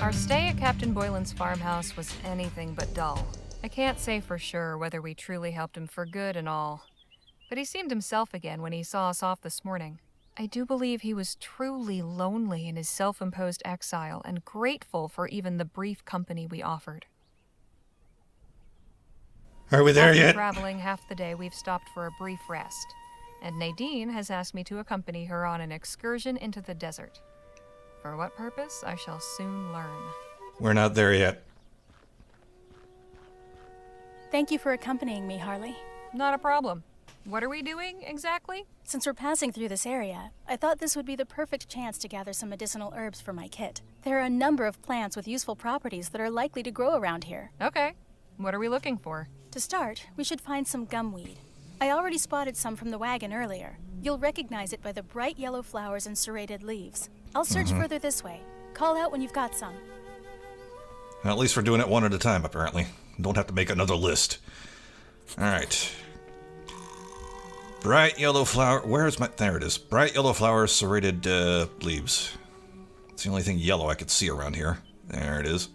Our stay at Captain Boylan's farmhouse was anything but dull. I can't say for sure whether we truly helped him for good and all, but he seemed himself again when he saw us off this morning. I do believe he was truly lonely in his self-imposed exile and grateful for even the brief company we offered. Are we there After yet? traveling half the day, we've stopped for a brief rest, and Nadine has asked me to accompany her on an excursion into the desert. For what purpose, I shall soon learn. We're not there yet. Thank you for accompanying me, Harley. Not a problem. What are we doing, exactly? Since we're passing through this area, I thought this would be the perfect chance to gather some medicinal herbs for my kit. There are a number of plants with useful properties that are likely to grow around here. Okay. What are we looking for? To start, we should find some gumweed. I already spotted some from the wagon earlier. You'll recognize it by the bright yellow flowers and serrated leaves. I'll search further this way. Call out when you've got some. Well, at least we're doing it one at a time, apparently. Don't have to make another list. Alright. Bright yellow flower... Where's my... There it is. Bright yellow flowers, serrated leaves. It's the only thing yellow I could see around here. There it is.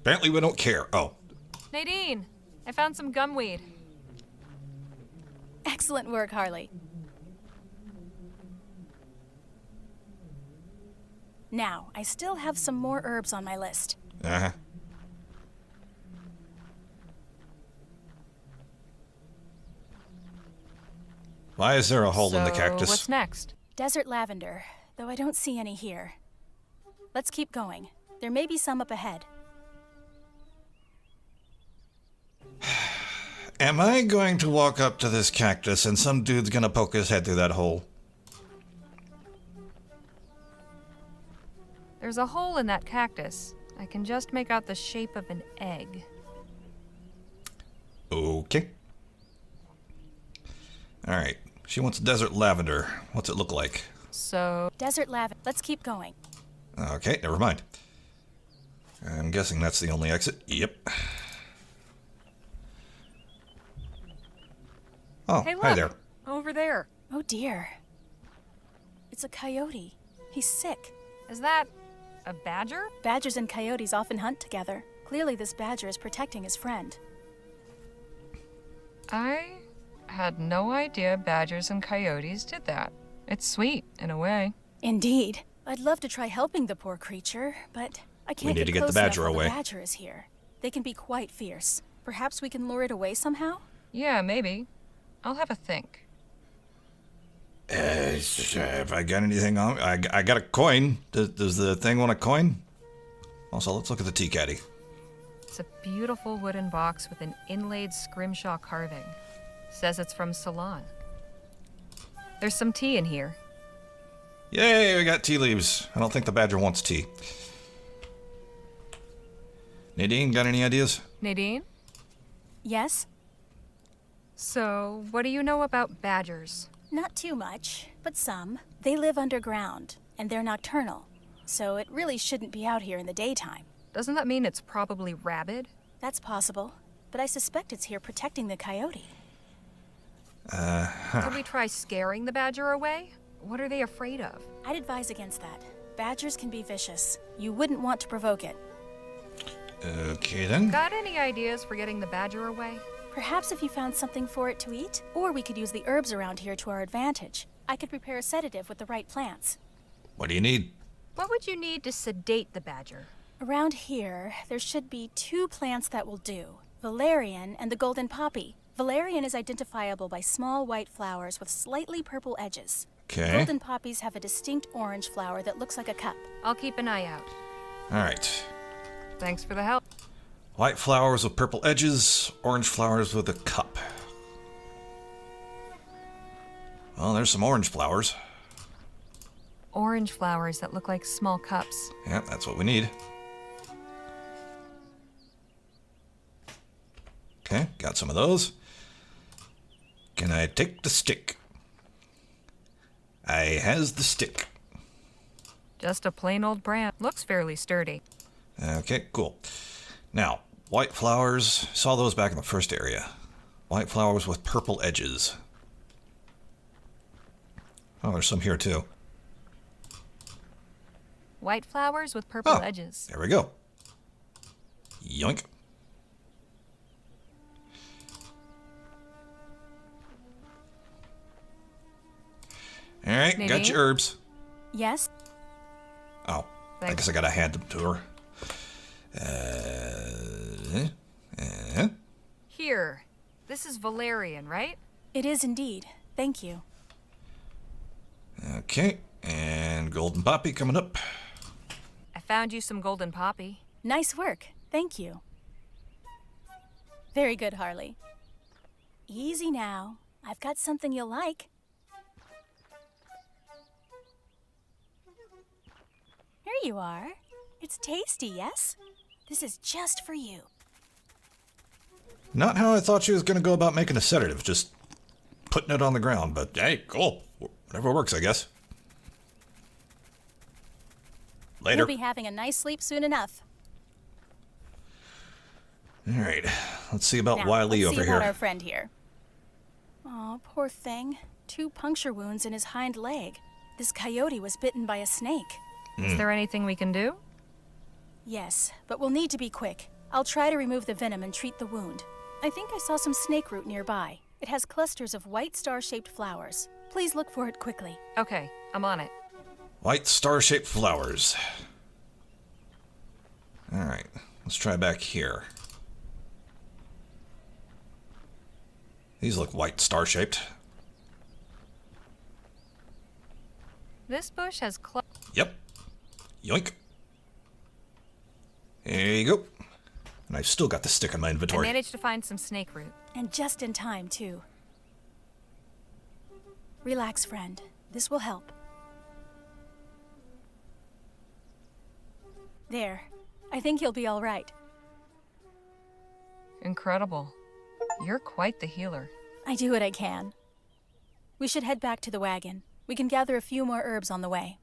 Apparently we don't care. Oh. Nadine, I found some gumweed. Excellent work, Harley. Now, I still have some more herbs on my list. Uh-huh. Why is there a hole in the cactus? What's next? Desert lavender, though I don't see any here. Let's keep going. There may be some up ahead. Am I going to walk up to this cactus and some dude's gonna poke his head through that hole? There's a hole in that cactus. I can just make out the shape of an egg. Okay. Alright. She wants desert lavender. What's it look like? So... Desert lavender. Let's keep going. Okay, never mind. I'm guessing that's the only exit. Yep. Oh, Hey, look! hi there. Over there. Oh dear. It's a coyote. He's sick. Is that a badger? Badgers and coyotes often hunt together. Clearly this badger is protecting his friend. I had no idea badgers and coyotes did that. It's sweet, in a way. Indeed. I'd love to try helping the poor creature, but I can't need to get the close badger enough while away. The badger is here. They can be quite fierce. Perhaps we can lure it away somehow? Yeah, maybe. I'll have a think. Have I got anything on? I got a coin. Does the thing want a coin? Also, let's look at the tea caddy. It's a beautiful wooden box with an inlaid scrimshaw carving. Says it's from Ceylon. There's some tea in here. Yay, we got tea leaves. I don't think the badger wants tea. Nadine, got any ideas? Nadine? Yes? So, what do you know about badgers? Not too much, but some. They live underground, and they're nocturnal, so it really shouldn't be out here in the daytime. Doesn't that mean it's probably rabid? That's possible, but I suspect it's here protecting the coyote. Could we try scaring the badger away? What are they afraid of? I'd advise against that. Badgers can be vicious. You wouldn't want to provoke it. Okay, then. Got any ideas for getting the badger away? Perhaps if you found something for it to eat, or we could use the herbs around here to our advantage. I could prepare a sedative with the right plants. What do you need? What would you need to sedate the badger? Around here, there should be 2 plants that will do. Valerian and the golden poppy. Valerian is identifiable by small white flowers with slightly purple edges. Okay. Golden poppies have a distinct orange flower that looks like a cup. I'll keep an eye out. Alright. Thanks for the help. White flowers with purple edges, orange flowers with a cup. Well, there's some orange flowers. Orange flowers that look like small cups. Yeah, that's what we need. Okay, got some of those. Can I take the stick? I has the stick. Just a plain old brand. Looks fairly sturdy. Okay, cool. Now, white flowers, saw those back in the first area. White flowers with purple edges. Oh, there's some here too. White flowers with purple Oh, edges. there we go. Yoink. All right, got Nadine? your herbs. Yes? Oh, I Thanks. guess I gotta hand them to her. Here. This is valerian, right? It is indeed. Thank you. Okay, and golden poppy coming up. I found you some golden poppy. Nice work. Thank you. Very good, Harley. Easy now. I've got something you'll like. Here you are. It's tasty, yes? This is just for you. Not how I thought she was gonna go about making a sedative, just putting it on the ground, but hey, cool. Whatever works, I guess. Later. You'll be having a nice sleep soon enough. All right, let's see about Now, Wiley let's over see about here. our friend here. Aw, poor thing. 2 puncture wounds in his hind leg. This coyote was bitten by a snake. Is there anything we can do? Yes, but we'll need to be quick. I'll try to remove the venom and treat the wound. I think I saw some snake root nearby. It has clusters of white star-shaped flowers. Please look for it quickly. Okay, I'm on it. White star-shaped flowers. All right, let's try back here. These look white star-shaped. This bush has Yep. Yoink. There you go. And I've still got the stick in my I inventory. managed to find some snake root. And just in time, too. Relax, friend. This will help. There. I think he'll be all right. Incredible. You're quite the healer. I do what I can. We should head back to the wagon. We can gather a few more herbs on the way.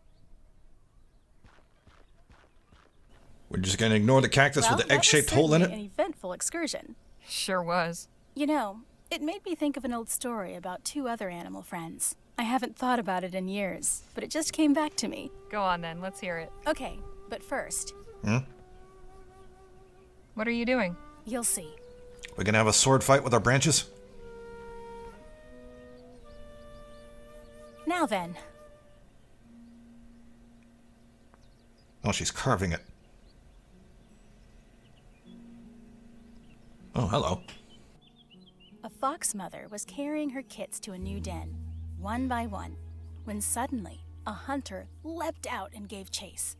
We're just gonna ignore the cactus with the egg-shaped hole in it? An eventful excursion. Sure was. You know, it made me think of an old story about 2 other animal friends. I haven't thought about it in years, but it just came back to me. Go on then, let's hear it. Okay, but first, What are you doing? you'll see. We're gonna have a sword fight with our branches? Now then, Oh, she's carving it. Oh, hello. a fox mother was carrying her kits to a new den, one by one, when suddenly a hunter leapt out and gave chase.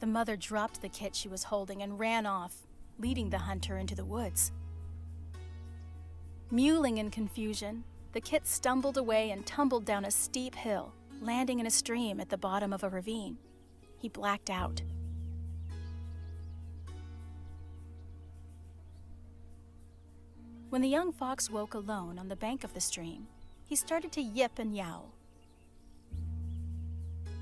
The mother dropped the kit she was holding and ran off, leading the hunter into the woods. Mewling in confusion, the kit stumbled away and tumbled down a steep hill, landing in a stream at the bottom of a ravine. He blacked out. When the young fox woke alone on the bank of the stream, he started to yip and yowl.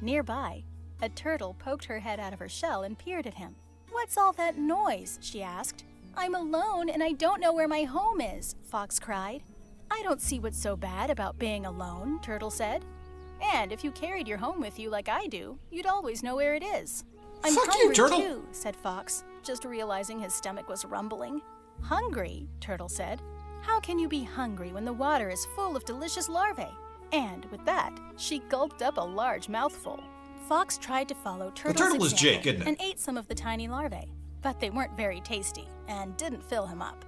Nearby, a turtle poked her head out of her shell and peered at him. "What's all that noise?" she asked. "I'm alone and I don't know where my home is," Fox cried. "I don't see what's so bad about being alone," Turtle said. "And if you carried your home with you like I do, you'd always know where it is." "I'm Fuck you, hungry Turtle." too," said Fox, just realizing his stomach was rumbling. "Hungry?" Turtle said. "How can you be hungry when the water is full of delicious larvae?" And with that, she gulped up a large mouthful. Fox tried to follow Turtle's turtle is example Jake, isn't it? and ate some of the tiny larvae, but they weren't very tasty and didn't fill him up.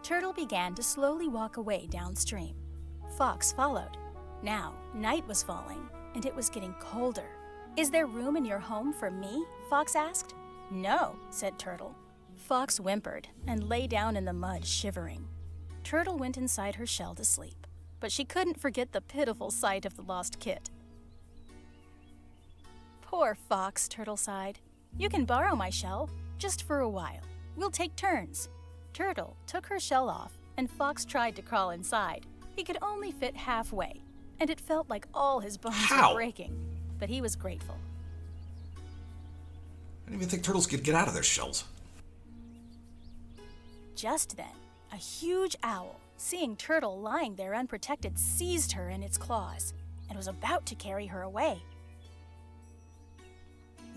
Turtle began to slowly walk away downstream. Fox followed. Now, night was falling, and it was getting colder. "Is there room in your home for me?" Fox asked. "No," said Turtle. Fox whimpered and lay down in the mud, shivering. Turtle went inside her shell to sleep, but she couldn't forget the pitiful sight of the lost kit. "Poor Fox," Turtle sighed. "You can borrow my shell, just for a while. We'll take turns." Turtle took her shell off, and Fox tried to crawl inside. He could only fit halfway, and it felt like all his bones How? were breaking, but he was grateful. I didn't even think turtles could get out of their shells. Just then, a huge owl seeing Turtle lying there unprotected, seized her in its claws and was about to carry her away.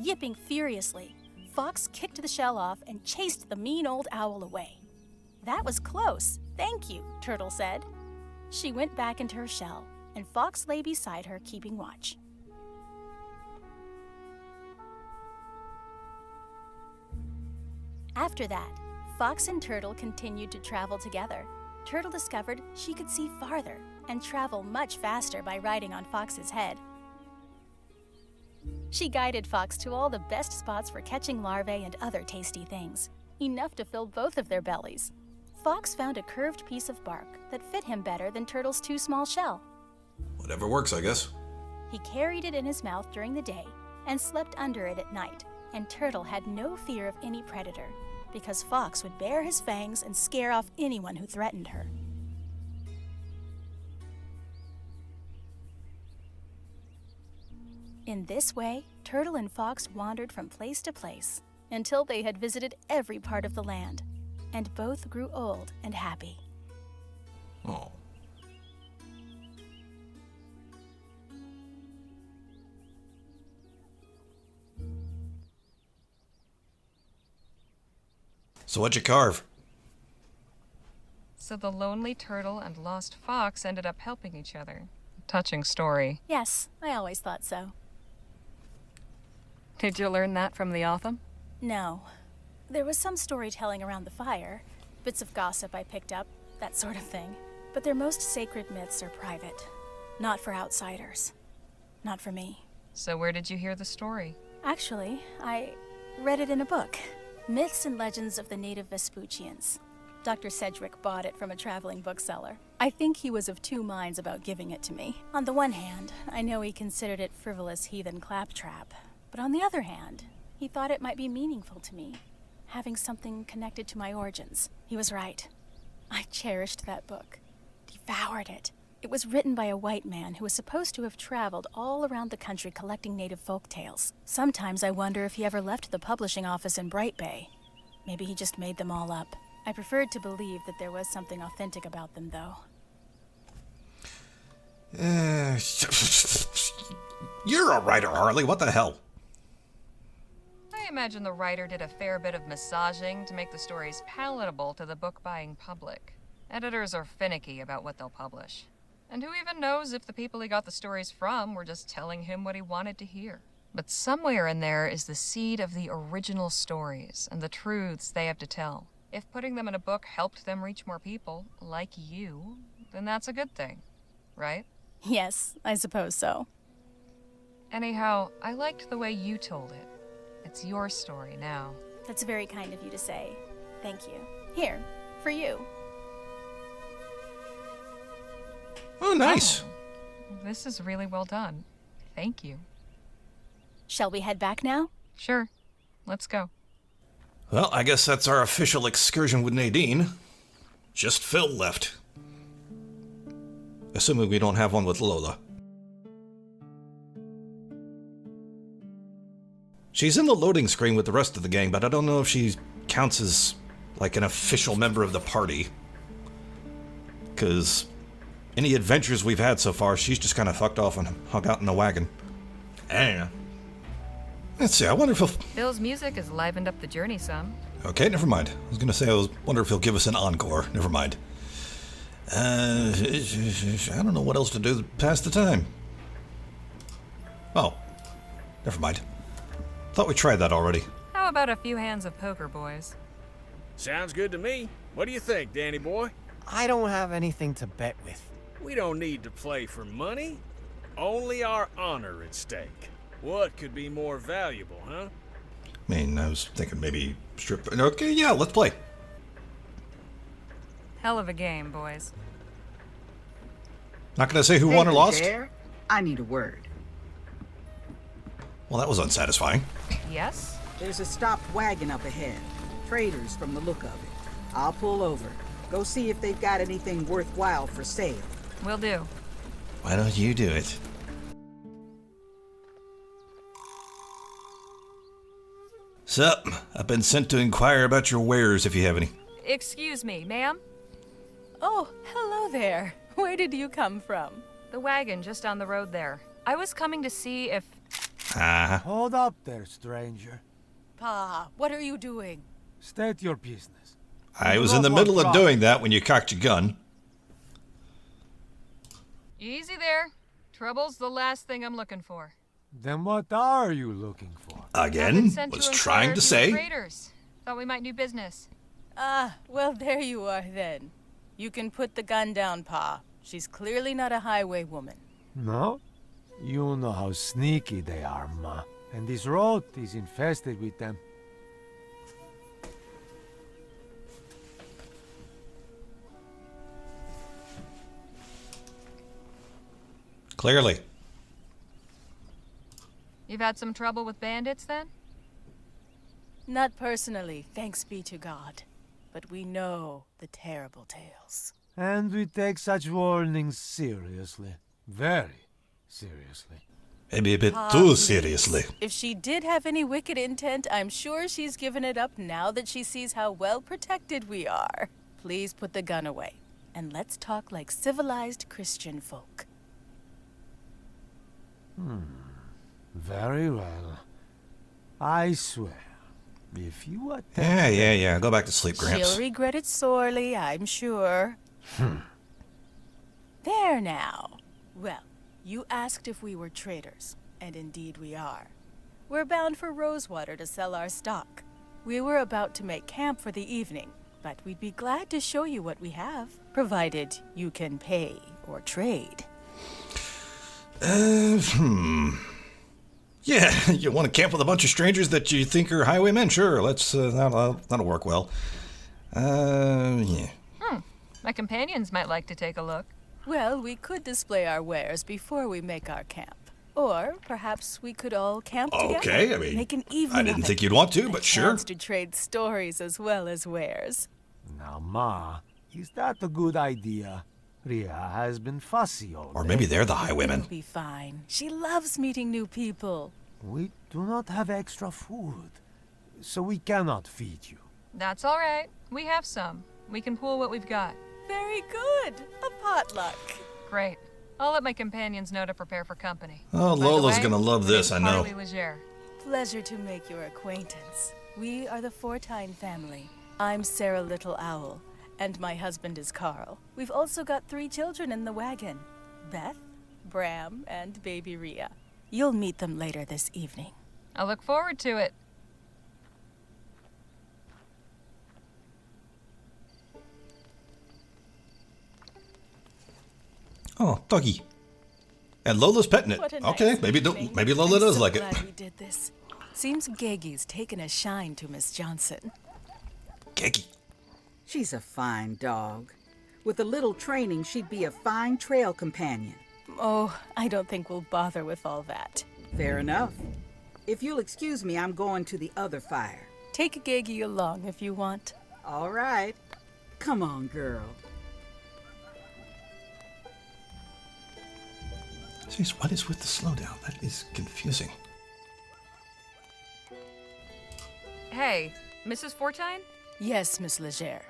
Yipping furiously, Fox kicked the shell off and chased the mean old owl away. "That was close, thank you," Turtle said. She went back into her shell, and Fox lay beside her, keeping watch. After that, Fox and Turtle continued to travel together. Turtle discovered she could see farther and travel much faster by riding on Fox's head. She guided Fox to all the best spots for catching larvae and other tasty things, enough to fill both of their bellies. Fox found a curved piece of bark that fit him better than Turtle's too small shell. Whatever works, I guess. He carried it in his mouth during the day and slept under it at night, and Turtle had no fear of any predator, because Fox would bare his fangs and scare off anyone who threatened her. In this way, Turtle and Fox wandered from place to place until they had visited every part of the land, and both grew old and happy. Oh. So what'd you carve? So the lonely turtle and lost fox ended up helping each other. Touching story. Yes, I always thought so. Did you learn that from the author? No. There was some storytelling around the fire, bits of gossip I picked up, that sort of thing. But their most sacred myths are private. Not for outsiders. Not for me. So where did you hear the story? Actually, I read it in a book. Myths and Legends of the Native Vespuccians. Dr. Sedgwick bought it from a traveling bookseller. I think he was of two minds about giving it to me. On the one hand, I know he considered it frivolous heathen claptrap. But on the other hand, he thought it might be meaningful to me, having something connected to my origins. He was right. I cherished that book. Devoured it. It was written by a white man who was supposed to have traveled all around the country collecting native folk tales. Sometimes I wonder if he ever left the publishing office in Bright Bay. Maybe he just made them all up. I preferred to believe that there was something authentic about them, though. You're a writer, Harley. What the hell? I imagine the writer did a fair bit of massaging to make the stories palatable to the book-buying public. Editors are finicky about what they'll publish. And who even knows if the people he got the stories from were just telling him what he wanted to hear. But somewhere in there is the seed of the original stories and the truths they have to tell. If putting them in a book helped them reach more people, like you, then that's a good thing, right? Yes, I suppose so. Anyhow, I liked the way you told it. It's your story now. That's very kind of you to say. Thank you. Here, for you. Oh, nice. Oh, this is really well done. Thank you. Shall we head back now? Sure. Let's go. Well, I guess that's our official excursion with Nadine. Just Phil left. Assuming we don't have one with Lola. She's in the loading screen with the rest of the gang, but I don't know if she counts as, like, an official member of the party. Because any adventures we've had so far, she's just kind of fucked off and hung out in the wagon. I don't know. Let's see, I wonder if he'll... Bill's music has livened up the journey some. Okay, never mind. I was going to say, I wonder if he'll give us an encore. Never mind. I don't know what else to do to pass the time. Oh, never mind. Thought we tried that already. How about a few hands of poker, boys? Sounds good to me. What do you think, Danny boy? I don't have anything to bet with. We don't need to play for money. Only our honor at stake. What could be more valuable, huh? I mean, I was thinking maybe strip... Okay, yeah, let's play. Hell of a game, boys. Not gonna say who won or lost? Dare? I need a word. Well, that was unsatisfying. Yes? There's a stopped wagon up ahead. Traders from the look of it. I'll pull over. Go see if they've got anything worthwhile for sale. Will do. Why don't you do it? Sup? I've been sent to inquire about your wares if you have any. Excuse me, ma'am? Oh, hello there. Where did you come from? The wagon just down the road there. I was coming to see if... Hold up there, stranger. Pa, what are you doing? State your business. I was in the middle of doing that when you cocked your gun. Easy there. Trouble's the last thing I'm looking for. Then what are you looking for? I've been Again, sent was inquire trying if to you're say. traders. Thought we might do business. Ah, well, there you are then. You can put the gun down, Pa. She's clearly not a highway woman. No? You know how sneaky they are, Ma. And this road is infested with them. Clearly. You've had some trouble with bandits then? Not personally, thanks be to God. But we know the terrible tales. And we take such warnings seriously. Very seriously. Maybe a bit Pa, too please. seriously. If she did have any wicked intent, I'm sure she's given it up now that she sees how well protected we are. Please put the gun away, and let's talk like civilized Christian folk. Very well. I swear, if you attempt... Yeah. Go back to sleep, Gramps. She'll regret it sorely, I'm sure. There now. Well, you asked if we were traders, and indeed we are. We're bound for Rosewater to sell our stock. We were about to make camp for the evening, but we'd be glad to show you what we have, provided you can pay or trade. Yeah, you want to camp with a bunch of strangers that you think are highwaymen? Sure, let's, that'll work well. Yeah. My companions might like to take a look. Well, we could display our wares before we make our camp. Or perhaps we could all camp together. Okay, I mean, make an evening I of didn't it. think you'd want to, A but sure. chance to trade stories as well as wares. Now, Ma, is that a good idea? Ria has been fussy all Or day. maybe they're the highwaymen. It'll be fine. She loves meeting new people. We do not have extra food, so we cannot feed you. That's all right. We have some. We can pool what we've got. Very good. A potluck. Great. I'll let my companions know to prepare for company. Oh, By the Lola's way, gonna love my this, I name's know. Harley Legere. Pleasure to make your acquaintance. We are the Fortine family. I'm Sarah Little Owl, and my husband is Carl. We've also got 3 children in the wagon. Beth, Bram, and baby Ria. You'll meet them later this evening. I look forward to it. Oh, doggy. And Lola's petting it. What a Okay, nice maybe evening. maybe Lola I'm does so like it. glad we did this. Seems Geggy's taken a shine to Miss Johnson. Keki. She's a fine dog. With a little training, she'd be a fine trail companion. Oh, I don't think we'll bother with all that. Fair enough. If you'll excuse me, I'm going to the other fire. Take Geggy along if you want. All right. Come on, girl. Jeez, what is with the slowdown? That is confusing. Hey, Mrs. Fortine? Yes, Miss Legere.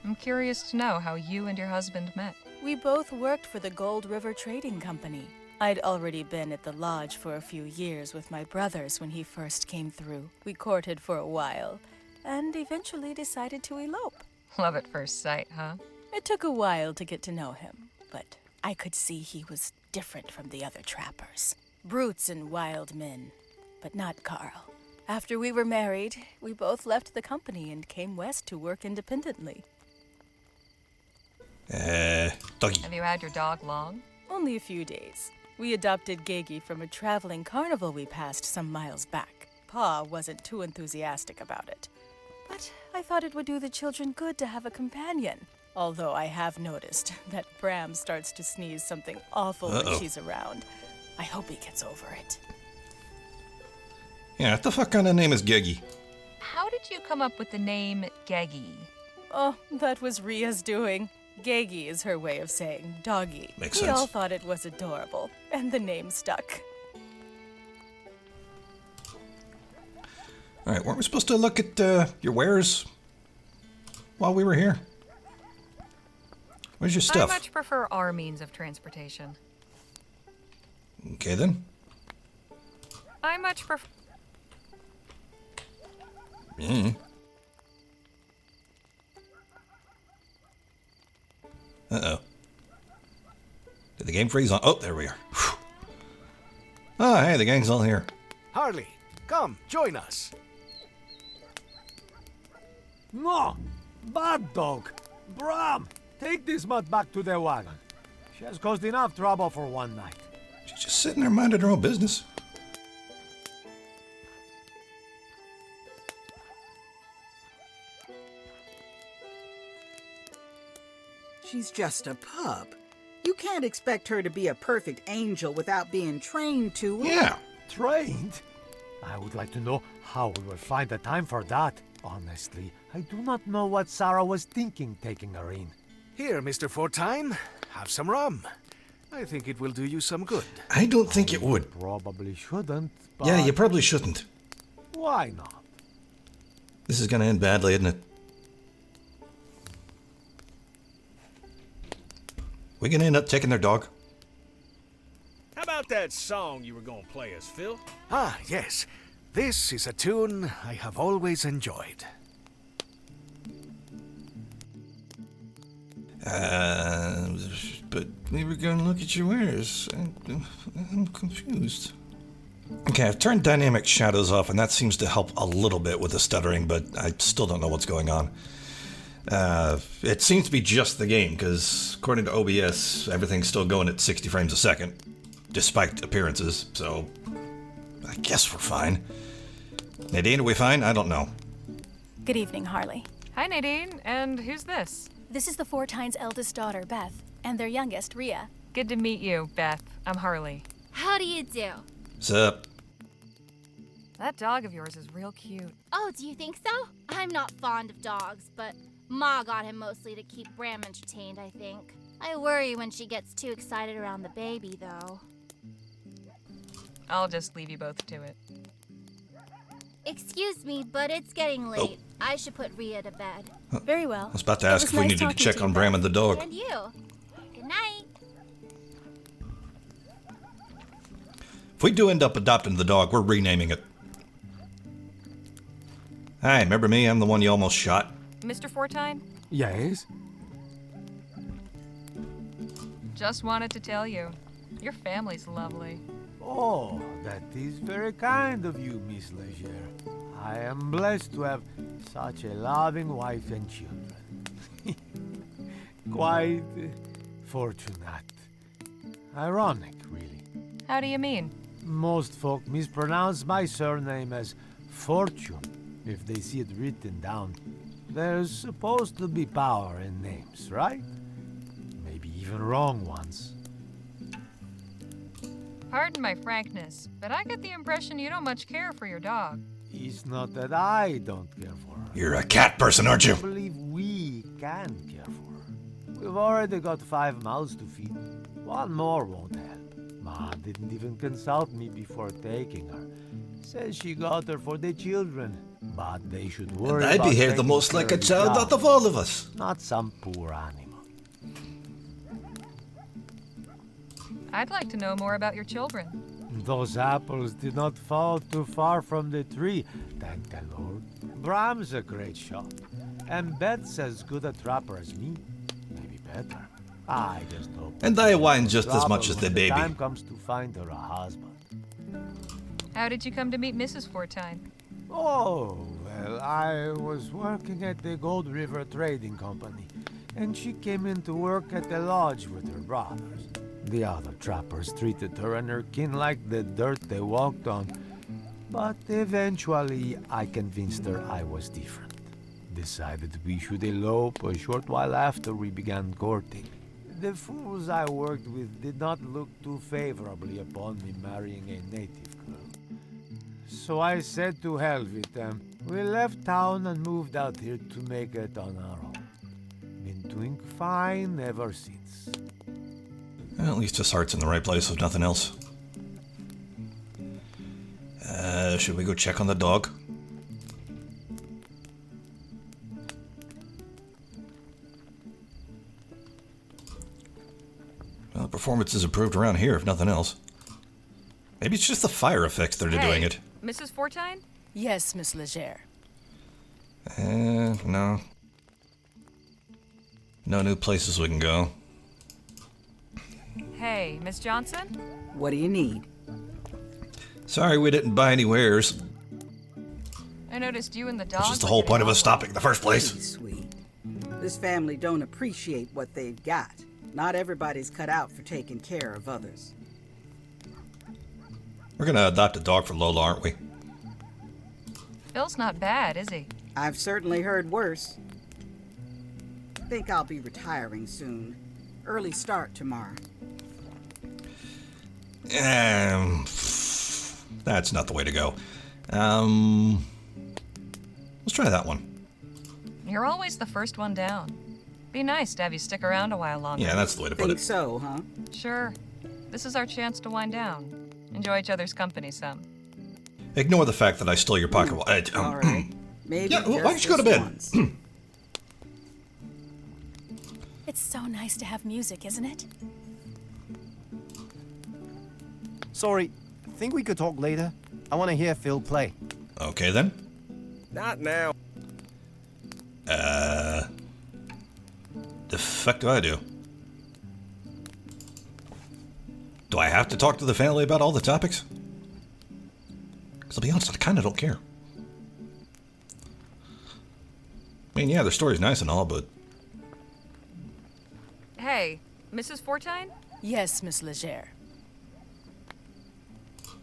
I'm curious to know how you and your husband met. We both worked for the Gold River Trading Company. I'd already been at the lodge for a few years with my brothers when he first came through. We courted for a while, and eventually decided to elope. Love at first sight, huh? It took a while to get to know him, but I could see he was different from the other trappers. Brutes and wild men, but not Carl. After we were married, we both left the company and came west to work independently. Doggy. Have you had your dog long? Only a few days. We adopted Geggy from a traveling carnival we passed some miles back. Pa wasn't too enthusiastic about it. But I thought it would do the children good to have a companion. Although I have noticed that Bram starts to sneeze something awful when she's around. I hope he gets over it. Yeah, what the fuck kind of name is Geggy? How did you come up with the name Geggy? Oh, that was Ria's doing. Geggy is her way of saying doggy. Makes We sense. all thought it was adorable, and the name stuck. All right, weren't we supposed to look at your wares while we were here? Where's your I stuff? much prefer our means of transportation. Okay then. I much prefer. Uh-oh. Did the game freeze on? Oh, there we are. Whew. Ah, hey, the gang's all here. Harley, come, join us. No! Bad dog! Bram! Take this mutt back to the wagon. She has caused enough trouble for one night. She's just sitting there minding her own business. She's just a pup. You can't expect her to be a perfect angel without being trained to it. Yeah. Trained? I would like to know how we will find the time for that. Honestly, I do not know what Sarah was thinking taking her in. Here, Mr. Fortine, have some rum. I think it will do you some good. I don't think it would. Probably shouldn't, but... Yeah, you probably shouldn't. Why not? This is gonna end badly, isn't it? We gonna end up taking their dog? How about that song you were gonna play us, Phil? Ah, yes. This is a tune I have always enjoyed. But we were gonna look at your wares. I'm confused. Okay, I've turned dynamic shadows off, and that seems to help a little bit with the stuttering, but I still don't know what's going on. It seems to be just the game, because according to OBS, everything's still going at 60 frames a second, despite appearances, so I guess we're fine. Nadine, are we fine? I don't know. Good evening, Harley. Hi, Nadine. And who's this? This is the Fortines' eldest daughter, Beth, and their youngest, Rhea. Good to meet you, Beth. I'm Harley. How do you do? What's up? That dog of yours is real cute. Oh, do you think so? I'm not fond of dogs, but Ma got him mostly to keep Bram entertained, I think. I worry when she gets too excited around the baby, though. I'll just leave you both to it. Excuse me, but it's getting late. I should put Rhea to bed. Very well. I was about to It ask was if we nice needed to talking check to on you, Bram Beth. and the dog. And you. Good night. If we do end up adopting the dog, we're renaming it. Hi, remember me? I'm the one you almost shot. Mr. Fortine? Yes? Just wanted to tell you. Your family's lovely. Oh, that is very kind of you, Miss Leger. I am blessed to have such a loving wife and children. Quite fortunate. Ironic, really. How do you mean? Most folk mispronounce my surname as Fortune if they see it written down. There's supposed to be power in names, right? Maybe even wrong ones. Pardon my frankness, but I get the impression you don't much care for your dog. It's not that I don't care for her. You're a cat person, aren't you? I believe we can care for her. We've already got 5 mouths to feed. One more won't help. Ma didn't even consult me before taking her. Says she got her for the children, but they should worry And I about behave the taking most like care a of child the out of all of us. not some poor animal. I'd like to know more about your children. Those apples did not fall too far from the tree, thank the Lord. Bram's a great shot, and Beth's as good a trapper as me. Maybe better. I just hope. And I whine just as trouble much as the when baby. Time comes to find her a husband. How did you come to meet Mrs. Fortine? Oh, well, I was working at the Gold River Trading Company, and she came in to work at the lodge with her brothers. The other trappers treated her and her kin like the dirt they walked on, but eventually I convinced her I was different. Decided we should elope a short while after we began courting. The fools I worked with did not look too favorably upon me marrying a native girl. So I said to hell with them. We left town and moved out here to make it on our own. Been doing fine ever since. Well, at least his heart's in the right place, if nothing else. Should we go check on the dog? Well, the performance is improved around here, if nothing else. Maybe it's just the fire effects that are doing it. Mrs. Fortine? Yes, Miss Leger. No. No new places we can go. Hey, Miss Johnson? What do you need? Sorry we didn't buy any wares. I noticed you and the dog. Which is the whole point of us stopping in the first place. Pretty sweet. This family don't appreciate what they've got. Not everybody's cut out for taking care of others. We're gonna adopt a dog for Lola, aren't we? Phil's not bad, is he? I've certainly heard worse. Think I'll be retiring soon. Early start tomorrow. That's not the way to go. Let's try that one. You're always the first one down. Be nice to have you stick around a while longer. Yeah, that's the way to put Think it. so, huh? Sure. This is our chance to wind down. Enjoy each other's company some. Ignore the fact that I stole your pocket watch. All right. Maybe Yeah, why don't you go to just bed? once. It's so nice to have music, isn't it? Sorry, think we could talk later? I want to hear Phil play. Okay then. Not now. The fuck do I do? Do I have to talk to the family about all the topics? Because I'll be honest, I kind of don't care. I mean, yeah, their story's nice and all, but... Hey, Mrs. Fortine? Yes, Miss Leger.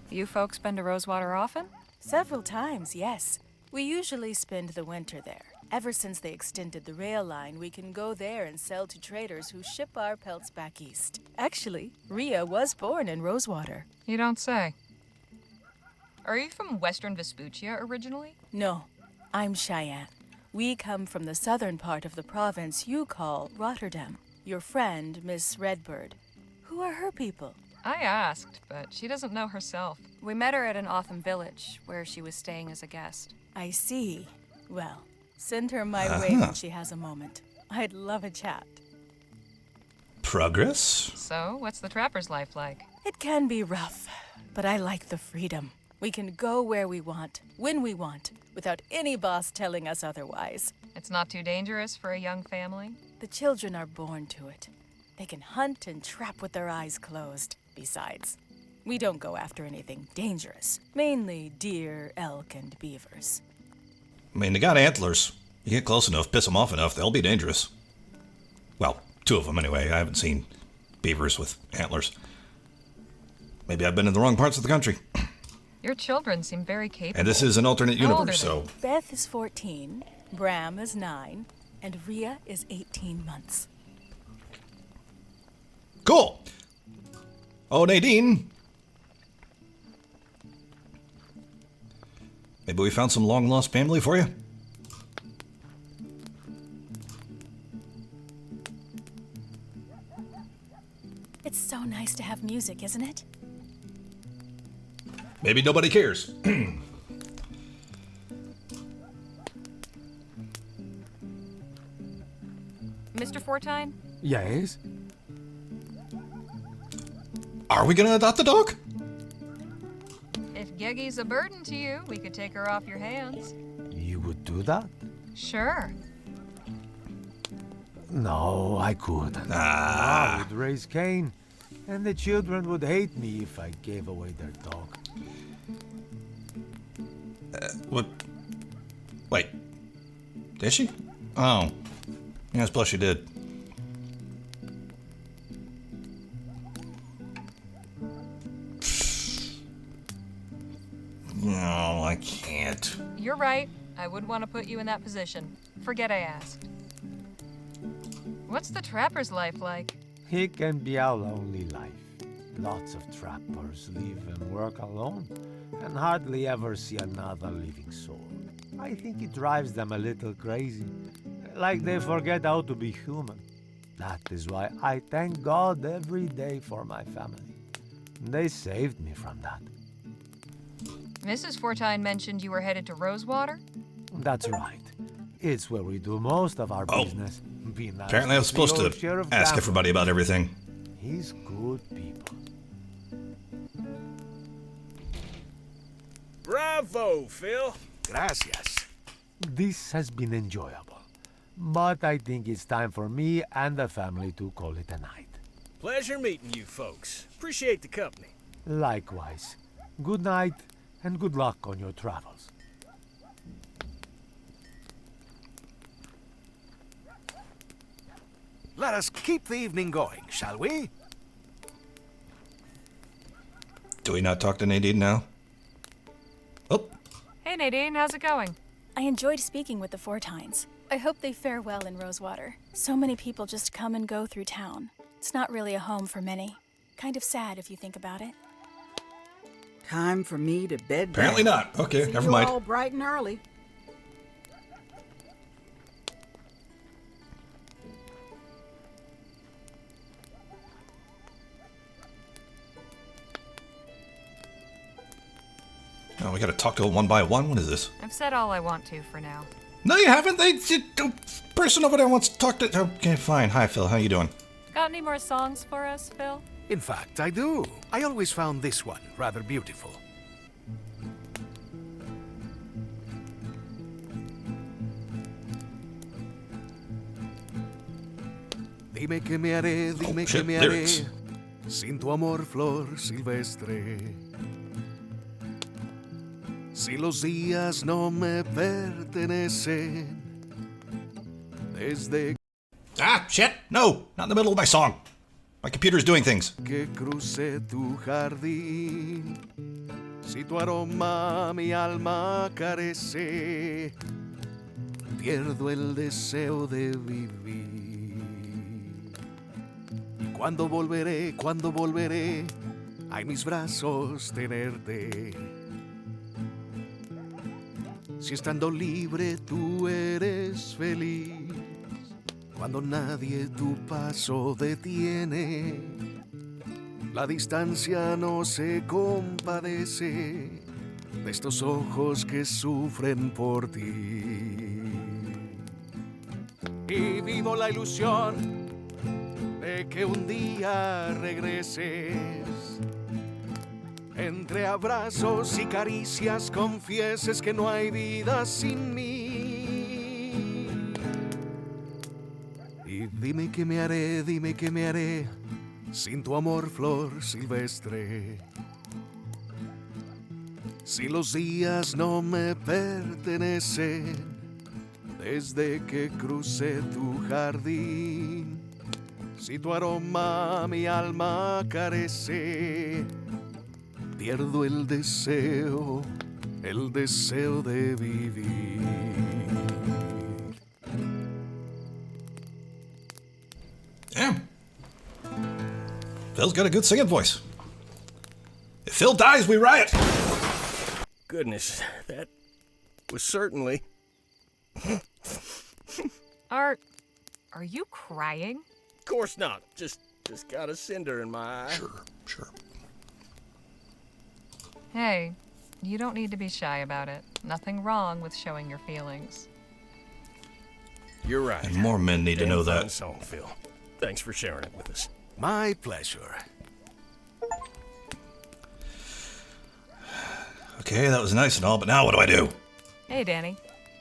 You folks been to Rosewater often? Several times, yes. We usually spend the winter there. Ever since they extended the rail line, we can go there and sell to traders who ship our pelts back east. Actually, Rhea was born in Rosewater. You don't say. Are you from Western Vespuccia originally? No, I'm Cheyenne. We come from the southern part of the province you call Rotterdam. Your friend, Miss Redbird. Who are her people? I asked, but she doesn't know herself. We met her at an Otham village, where she was staying as a guest. I see. Well, send her my way when she has a moment. I'd love a chat. Progress? So, what's the trapper's life like? It can be rough, but I like the freedom. We can go where we want, when we want, without any boss telling us otherwise. It's not too dangerous for a young family? The children are born to it. They can hunt and trap with their eyes closed. Besides, we don't go after anything dangerous. Mainly deer, elk, and beavers. I mean, they got antlers. You get close enough, piss them off enough, they'll be dangerous. Well, two of them anyway. I haven't seen beavers with antlers. Maybe I've been in the wrong parts of the country. Your children seem very capable. And this is an alternate How old universe, are they? so... Beth is 14, Bram is 9, and Rhea is 18 months. Cool! Oh, Nadine! Maybe we found some long-lost family for you? It's so nice to have music, isn't it? Maybe nobody cares. Mr. Fortine? Yes? Are we gonna adopt the dog? If Geggy's a burden to you, we could take her off your hands. You would do that? Sure. No, I couldn't. I would raise Cain, and the children would hate me if I gave away their dog. What? Wait. Did she? Oh. Yeah, I suppose she did. No, I can't. You're right. I wouldn't want to put you in that position. Forget I asked. What's the trapper's life like? It can be a lonely life. Lots of trappers live and work alone, and hardly ever see another living soul. I think it drives them a little crazy, like they forget how to be human. That is why I thank God every day for my family. They saved me from that. Mrs. Fortine mentioned you were headed to Rosewater? That's right. It's where we do most of our Oh. business. Be nice Apparently I was to see supposed your to share of ask gambling. everybody about everything. He's good people. Bravo, Phil. Gracias. This has been enjoyable. But I think it's time for me and the family to call it a night. Pleasure meeting you folks. Appreciate the company. Likewise. Good night and good luck on your travels. Let us keep the evening going, shall we? Do we not talk to Nadine now? Oh, Hey Nadine, how's it going? I enjoyed speaking with the Fortines. I hope they fare well in Rosewater. So many people just come and go through town. It's not really a home for many. Kind of sad if you think about it. Time for me to bed down. apparently not. Okay, See never you mind. all bright and early. Oh, we gotta talk to them one by one? What is this? I've said all I want to for now. No, you haven't. Person over there wants to talk to... Okay, fine. Hi, Phil. How you doing? Got any more songs for us, Phil? In fact, I do. I always found this one rather beautiful. Dime que me haré, dime que shit, me haré, lyrics. sin tu amor, flor silvestre. Si los días no me pertenecen, desde Ah, shit. No, not in the middle of my song. My computer's doing things. que crucé tu jardín, si tu aroma mi alma carece, pierdo el deseo de vivir. Y cuando volveré a en mis brazos tenerte. Si estando libre tú eres feliz, cuando nadie tu paso detiene, la distancia no se compadece de estos ojos que sufren por ti. Y vivo la ilusión de que un día regreses, entre abrazos y caricias confieses que no hay vida sin mí. Y dime que me haré sin tu amor, flor silvestre. Si los días no me pertenecen, desde que crucé tu jardín, si tu aroma mi alma carece, pierdo el deseo de vivir. Damn. Phil's got a good singing voice. If Phil dies, we riot. Goodness, that was certainly... Are you crying? Of course not. Just got a cinder in my eye. Sure. Hey, you don't need to be shy about it. Nothing wrong with showing your feelings. You're right. And more men need to know Damn fine that. song, Phil. Thanks for sharing it with us. My pleasure. Okay, that was nice and all, but now what do I do? Hey, Danny.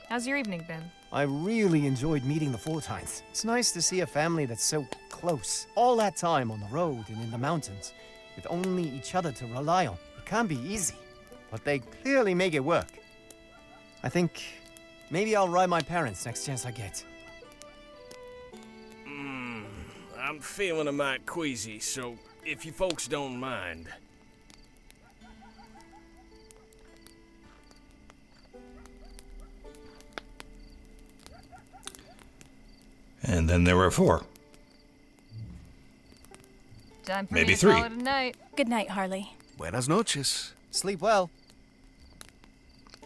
How's your evening been? I really enjoyed meeting the Fortines. It's nice to see a family that's so close. All that time on the road and in the mountains, with only each other to rely on. It can't be easy, but they clearly make it work. I think maybe I'll ride my parents next chance I get. I'm feeling a mite queasy, so if you folks don't mind. And then there were 4. Time for Maybe me to 3. call it a night. Good night, Harley. Buenas noches. Sleep well.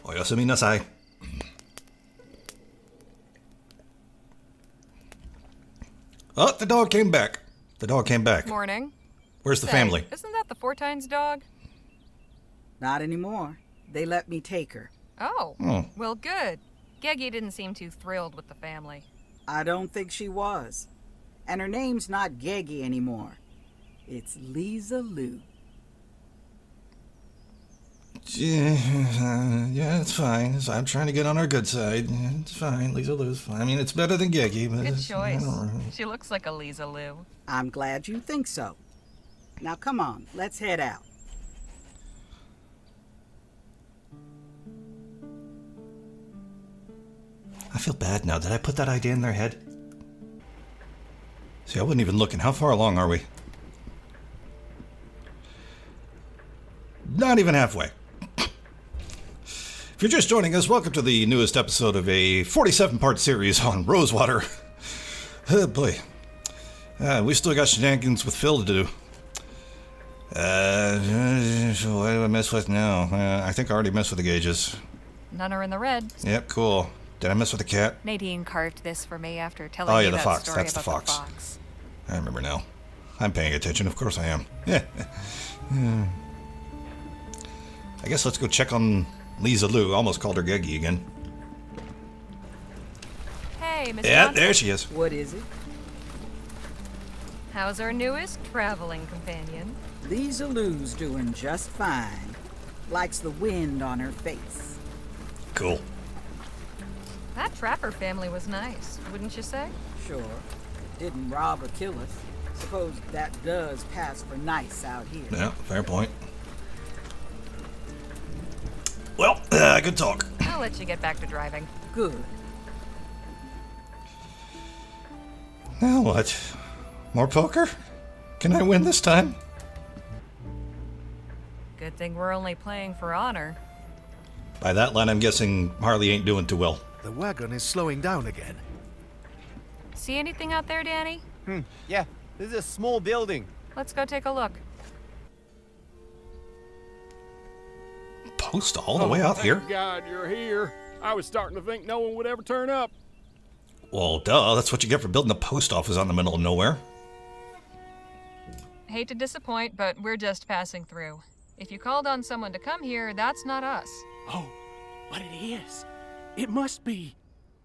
Oyasumi nasai. Oh, the dog came back. Morning. Where's the Say, family? Isn't that the Fortines dog? Not anymore. They let me take her. Oh, Hmm. well, good. Geggy didn't seem too thrilled with the family. I don't think she was. And her name's not Geggy anymore. It's Lisa Lou. Yeah, it's fine. I'm trying to get on our good side. Yeah, it's fine. Lisa Lou's fine. I mean, it's better than Geggy, but... Good choice. She looks like a Lisa Lou. I'm glad you think so. Now come on, let's head out. I feel bad now. Did I put that idea in their head? See, I wasn't even looking. How far along are we? Not even halfway. If you're just joining us, welcome to the newest episode of a 47-part series on Rosewater. Oh boy. We still got shenanigans with Phil to do. What do I mess with now? I think I already messed with the gauges. None are in the red. Yep, cool. Did I mess with the cat? Nadine carved this for me after telling me the that fox. story That's the about fox. the fox. I remember now. I'm paying attention. Of course I am. I guess let's go check on Lisa Lou. Almost called her Geggy again. Hey, Miss Yeah, Johnson. there she is. What is it? How's our newest traveling companion? Lisa Lou's doing just fine. Likes the wind on her face. Cool. That trapper family was nice, wouldn't you say? Sure. Didn't rob or kill us. Suppose that does pass for nice out here. Yeah, fair point. Well, good talk. I'll let you get back to driving. Good. Now what? More poker? Can I win this time? Good thing we're only playing for honor. By that line, I'm guessing Harley ain't doing too well. The wagon is slowing down again. See anything out there, Danny? Yeah, this is a small building. Let's go take a look. Post all the way out Thank here? God you're here. I was starting to think no one would ever turn up. Well, duh. That's what you get for building a post office out in the middle of nowhere. Hate to disappoint, but we're just passing through. If you called on someone to come here, that's not us. Oh, but it is. It must be.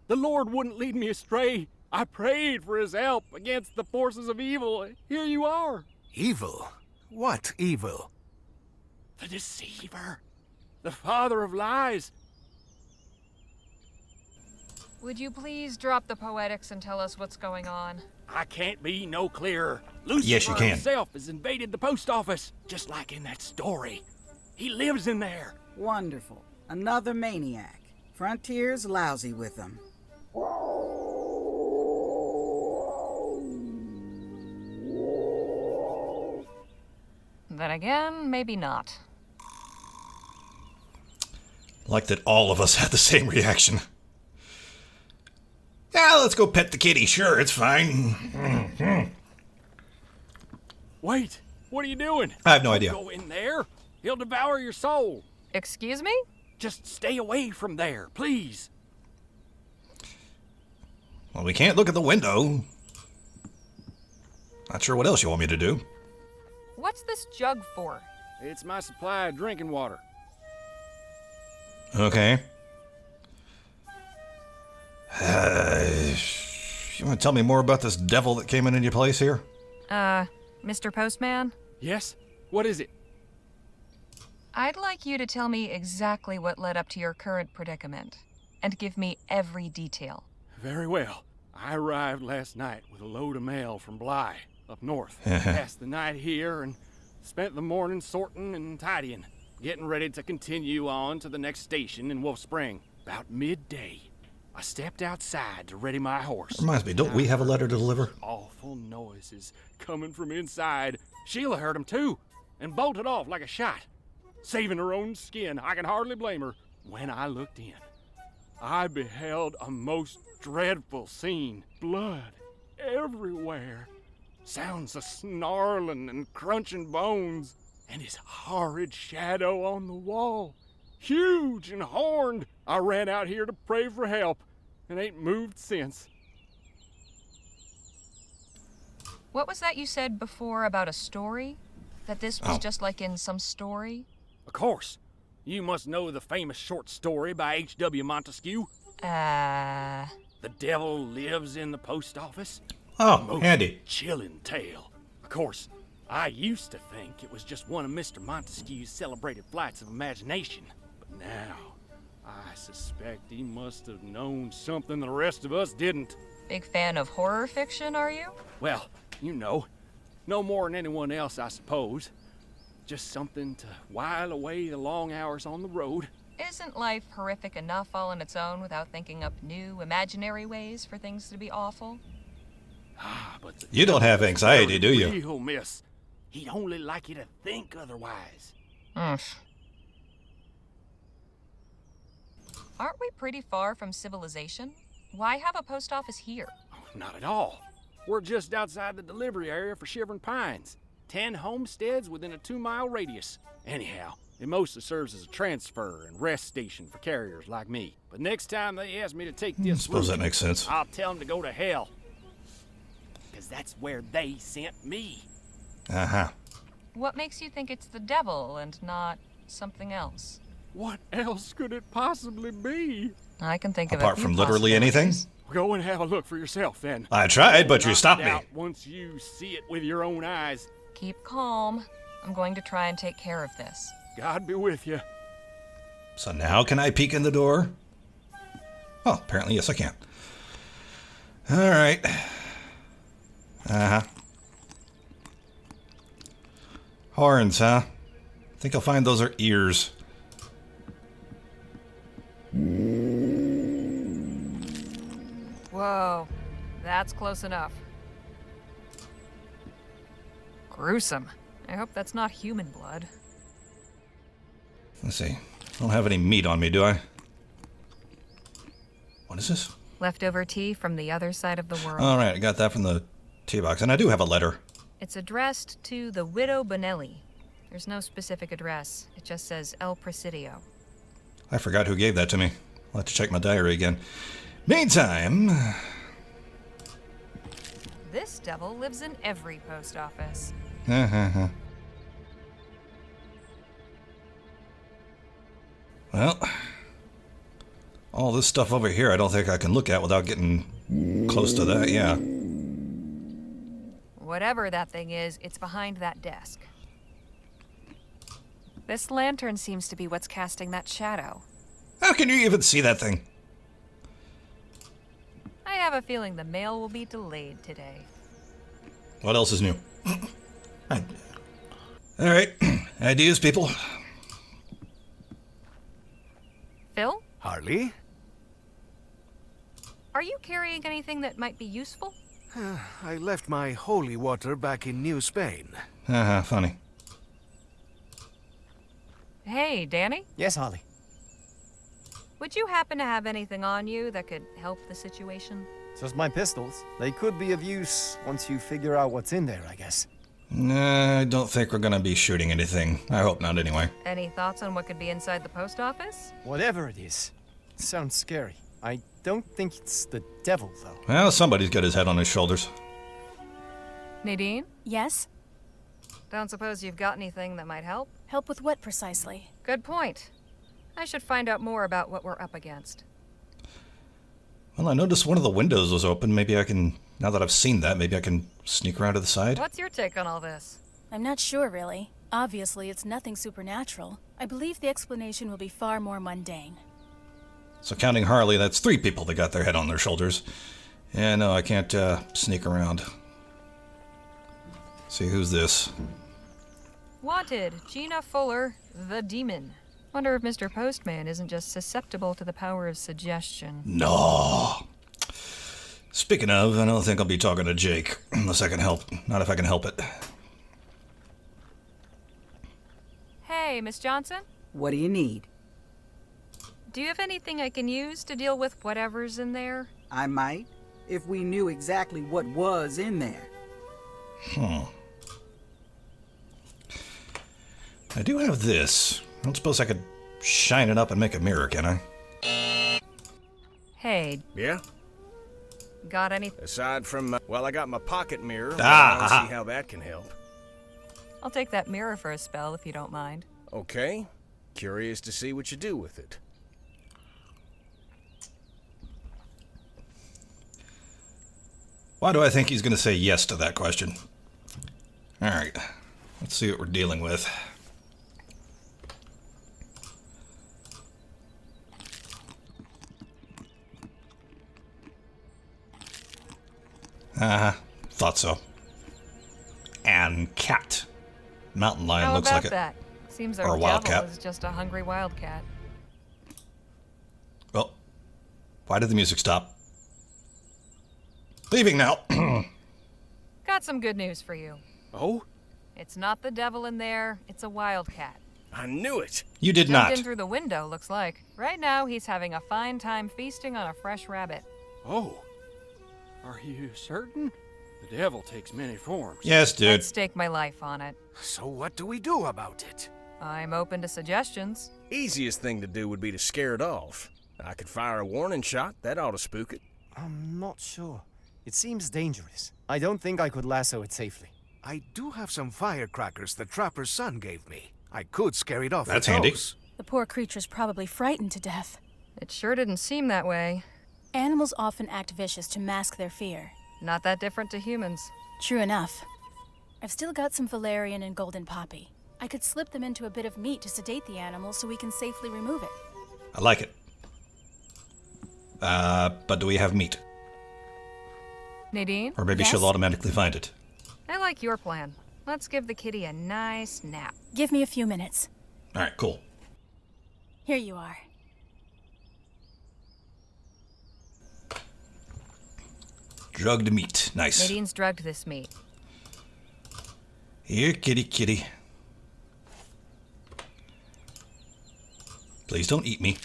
The Lord wouldn't lead me astray. I prayed for his help against the forces of evil. Here you are. Evil? What evil? The deceiver. The father of lies. Would you please drop the poetics and tell us what's going on? I can't be no clearer. Lucifer Yes, you can. himself has invaded the post office, just like in that story. He lives in there. Wonderful. Another maniac. Frontier's lousy with them. Then again, maybe not. Like that all of us had the same reaction. Yeah, let's go pet the kitty. Sure, it's fine. Wait, what are you doing? I have no Don't idea. Go in there. He'll devour your soul. Excuse me? Just stay away from there, please. Well, we can't look at the window. Not sure what else you want me to do. What's this jug for? It's my supply of drinking water. Okay. You want to tell me more about this devil that came in your place here? Mr. Postman? Yes? What is it? I'd like you to tell me exactly what led up to your current predicament, and give me every detail. Very well. I arrived last night with a load of mail from Bly, up north. Passed the night here and spent the morning sorting and tidying, getting ready to continue on to the next station in Wolf Spring. About midday, I stepped outside to ready my horse. Reminds me, don't we have a letter to deliver? Awful noises coming from inside. Sheila heard 'em too, and bolted off like a shot. Saving her own skin, I can hardly blame her. When I looked in, I beheld a most dreadful scene. Blood everywhere. Sounds of snarling and crunching bones. And his horrid shadow on the wall. Huge and horned. I ran out here to pray for help, and ain't moved since. What was that you said before about a story? That this was just like in some story? Of course. You must know the famous short story by H.W. Montesquieu. The Devil Lives in the Post Office. Oh, Most handy. chilling tale. Of course, I used to think it was just one of Mr. Montesquieu's celebrated flights of imagination, but now I suspect he must have known something the rest of us didn't. Big fan of horror fiction, are you? Well, you know, no more than anyone else, I suppose. Just something to while away the long hours on the road. Isn't life horrific enough all on its own without thinking up new, imaginary ways for things to be awful? Ah, but You don't have anxiety, do you? Real, miss. He'd only like you to think otherwise. Aren't we pretty far from civilization? Why have a post office here? Not at all. We're just outside the delivery area for Shivering Pines. 10 homesteads within a 2-mile radius. Anyhow, it mostly serves as a transfer and rest station for carriers like me. But next time they ask me to take this Suppose route, that makes sense. I'll tell them to go to hell. Because that's where they sent me. Uh-huh. What makes you think it's the devil and not something else? What else could it possibly be? I can think of Apart a few from literally anything? possibilities. Go and have a look for yourself, then. I tried, but you Not stopped me. doubt once you see it with your own eyes. Keep calm. I'm going to try and take care of this. God be with you. So now can I peek in the door? Oh, apparently yes I can. All right. Uh-huh. Horns, huh? Think I'll find those are ears. Whoa, that's close enough. Gruesome. I hope that's not human blood. Let's see. I don't have any meat on me, do I? What is this? Leftover tea from the other side of the world. All right, I got that from the tea box, and I do have a letter. It's addressed to the widow Bonelli. There's no specific address. It just says El Presidio. I forgot who gave that to me. I'll have to check my diary again. Meantime... This devil lives in every post office. Well, all this stuff over here I don't think I can look at without getting close to that, yeah. Whatever that thing is, it's behind that desk. This lantern seems to be what's casting that shadow. How can you even see that thing? I have a feeling the mail will be delayed today. What else is new? Alright, ideas, people. Phil, Harley? are you carrying anything that might be useful? I left my holy water back in New Spain. Funny. Hey, Danny, Yes, Holly. would you happen to have anything on you that could help the situation? Just my pistols. They could be of use once you figure out what's in there, I guess. Nah, I don't think we're gonna be shooting anything. I hope not, anyway. Any thoughts on what could be inside the post office? Whatever it is. Sounds scary. I don't think it's the devil, though. Well, somebody's got his head on his shoulders. Nadine, Yes? don't suppose you've got anything that might help? Help with what precisely? Good point. I should find out more about what we're up against. Well, I noticed one of the windows was open. Maybe I can, now that I've seen that, maybe I can sneak around to the side. What's your take on all this? I'm not sure, really. Obviously, it's nothing supernatural. I believe the explanation will be far more mundane. So counting Harley, that's 3 people that got their head on their shoulders. Yeah, no, I can't sneak around. See, who's this? Wanted, Gina Fuller, the demon. Wonder if Mr. Postman isn't just susceptible to the power of suggestion. No. Speaking of, I don't think I'll be talking to Jake unless I can help. Not if I can help it. Hey, Miss Johnson? What do you need? Do you have anything I can use to deal with whatever's in there? I might, if we knew exactly what was in there. I do have this. I don't suppose I could shine it up and make a mirror, can I? Hey, Yeah? got any? Aside from, well, I got my pocket mirror. but Ah, I don't aha. see how that can help. I'll take that mirror for a spell if you don't mind. Okay. Curious to see what you do with it. Why do I think he's going to say yes to that question? All right. Let's see what we're dealing with. Thought so. And cat. Mountain lion How looks about like it. that? Seems Or our a devil wildcat. is just a hungry wildcat. Well, why did the music stop? Leaving now. Got some good news for you. Oh? It's not the devil in there, it's a wildcat. I knew it. You did Jumped not. in through the window, looks like. Right now, he's having a fine time feasting on a fresh rabbit. Oh. Are you certain? The devil takes many forms. Yes, dude. I'd stake my life on it. So what do we do about it? I'm open to suggestions. Easiest thing to do would be to scare it off. I could fire a warning shot. That ought to spook it. I'm not sure. It seems dangerous. I don't think I could lasso it safely. I do have some firecrackers the trapper's son gave me. I could scare it off That's with handy. those. The poor creature's probably frightened to death. It sure didn't seem that way. Animals often act vicious to mask their fear. Not that different to humans. True enough. I've still got some valerian and golden poppy. I could slip them into a bit of meat to sedate the animal so we can safely remove it. I like it. But do we have meat? Nadine? Or maybe Yes? she'll automatically find it. I like your plan. Let's give the kitty a nice nap. Give me a few minutes. Alright, cool. Here you are. Drugged meat. Nice. Nadine's drugged this meat. Here, kitty, kitty. Please don't eat me.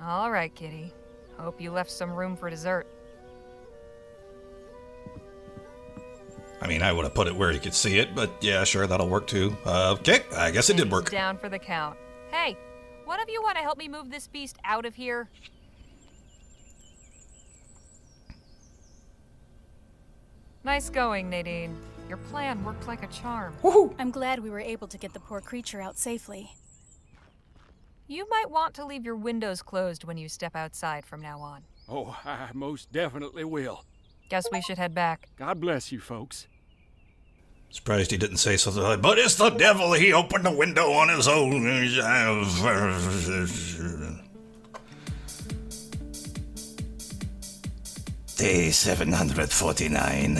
All right, kitty. Hope you left some room for dessert. I mean, I would have put it where you could see it, but yeah, sure, that'll work too. Okay, I guess it did work. Down for the count. Hey, one of you want to help me move this beast out of here? Nice going, Nadine. Your plan worked like a charm. I'm glad we were able to get the poor creature out safely. You might want to leave your windows closed when you step outside from now on. Oh, I most definitely will. Guess we should head back. God bless you, folks. Surprised he didn't say something like, but it's the devil, he opened the window on his own. Day 749.